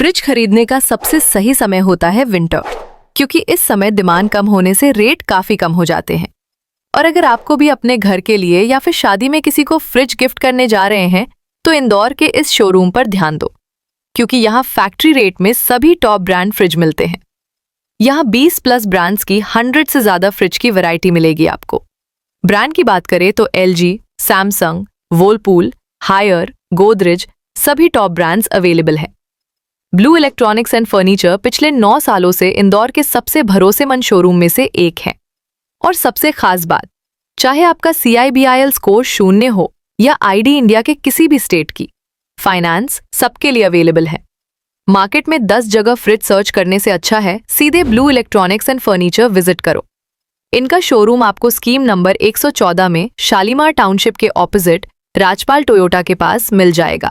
Fridge खरीदने का सबसे सही समय होता है विंटर, क्योंकि इस समय डिमांड कम होने से रेट काफी कम हो जाते हैं। और अगर आपको भी अपने घर के लिए या फिर शादी में किसी को फ्रिज गिफ्ट करने जा रहे हैं तो इंदौर के इस शोरूम पर ध्यान दो, क्योंकि यहाँ फैक्ट्री रेट में सभी टॉप ब्रांड फ्रिज मिलते हैं। यहाँ 20+ ब्रांड्स की 100 से ज्यादा फ्रिज की वैरायटी मिलेगी आपको। ब्रांड की बात करें तो LG, सैमसंग, वोलपूल, हायर, गोदरेज सभी टॉप ब्रांड्स अवेलेबल हैं। ब्लू इलेक्ट्रॉनिक्स एंड फर्नीचर पिछले 9 सालों से इंदौर के सबसे भरोसेमंद शोरूम में से एक है। और सबसे खास बात, चाहे आपका CIBIL स्कोर 0 हो या ID इंडिया के किसी भी स्टेट की, फाइनेंस सबके लिए अवेलेबल है। मार्केट में 10 जगह फ्रिज सर्च करने से अच्छा है सीधे blue electronics and furniture visit करो। इनका शोरूम आपको स्कीम नंबर 114 में शालीमार टाउनशिप के ऑपोजिट राजपाल टोयोटा के पास मिल जाएगा।